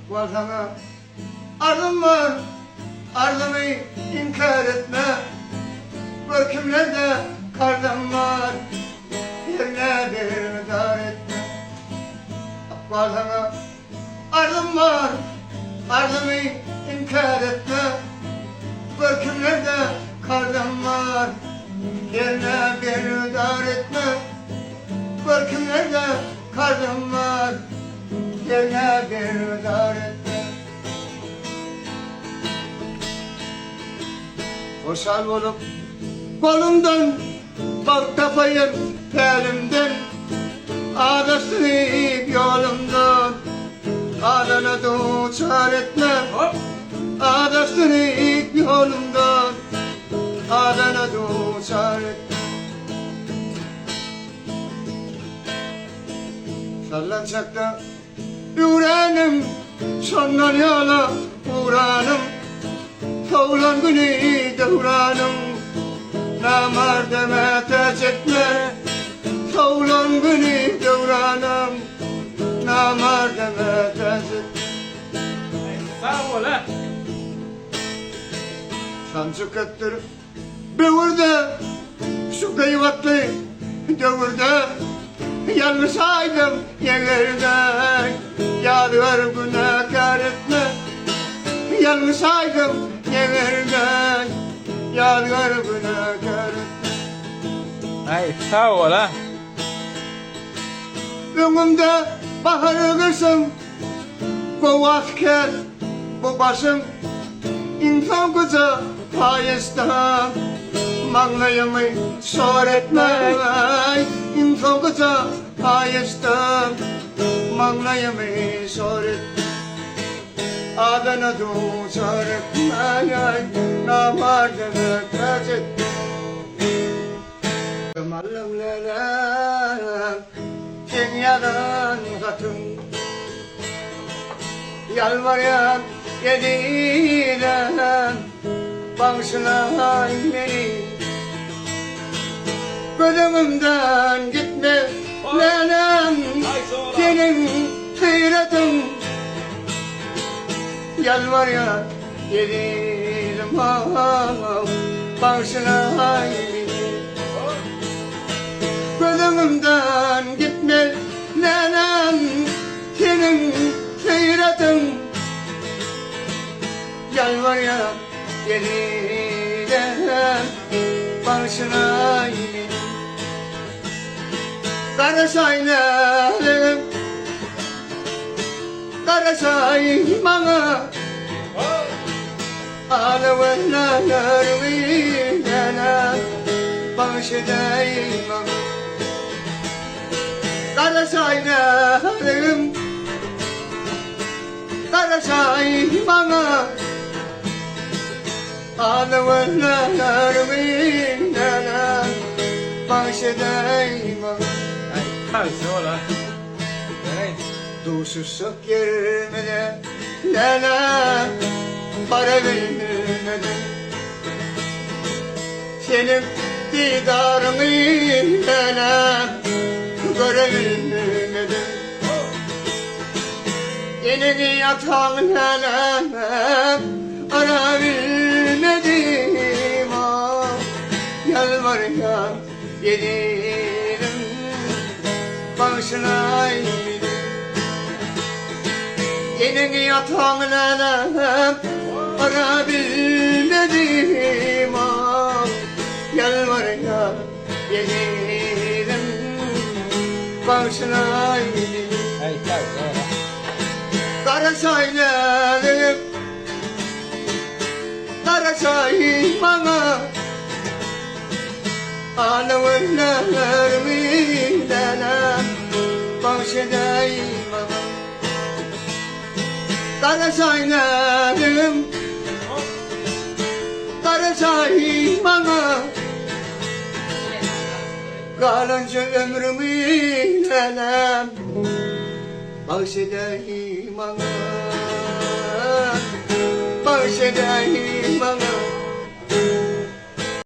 var sana arzum var, arzumu inkar etme. Görkümlerde kardan var, yerine bir dar etme. Var sana arzum var, arzumu inkar etme. Görkümlerde kardan var, yerine bir dar etme. Görkümlerde kardan var, yerine bir dar etme. Boşal olup kolumdan, bak tapayım elimden. Adasını yolumdan, adana duçar etme. Adasını yolumdan, adana duçar etme. Sallanacakta yüreğim, sondan yana uğranım. Savlan günü devranım, namardeme tercih etme. Savlan günü devranım, namardeme tercih etme. Sağ ol ha. Sancık ettir böğürde, şu kıymetli dövürde. Yanlışaydım yerlerden, yadigar günahkar etme. Yanlışaydım yerlerden, yadigar günahkar etme. Ay sağ ol ha. Önümde bahar kışım, bu asker, bu başım. İnsan kızı payestan, mağlayımı sor etme. İnsan kızı payestan, mağlayımı sor etme. Adana duçar etme, namardını tercih etme. Malımlara dünyadan katın, yalvarıyan yediren bağışla beni. Gözümden gitme nenem, senin hayratın. Yalvarıyan yediren bağışla beni. Gözümden gitme nenem, senin hayratın. Yalvarıyan yeniden bağışla beni. Kara saylarım, kara saymana, ağlayanlarımı yana bağışlayayım. Kara saylarım, kara saymana, ağlayanlarımı yana bağışlayayım. Ay sağ ol ha. Duşuşuk yerime lala para vermedim. Senin didarını lala göremedim. Yeni yatağın lala ara bilmedim. Yalvarıyan yedirim bağışla beni. Yeni yatağına ara bilmedim. Yalvarıyan yedirim bağışla beni. Ay sağ ol ha. Kara saylarım, kara saymana, ağlayanlarımı yana bağışlayayım. Kara saylarım, kara saymana, kalanca ömrümü yana bağışlayayım. Bağışlayayım.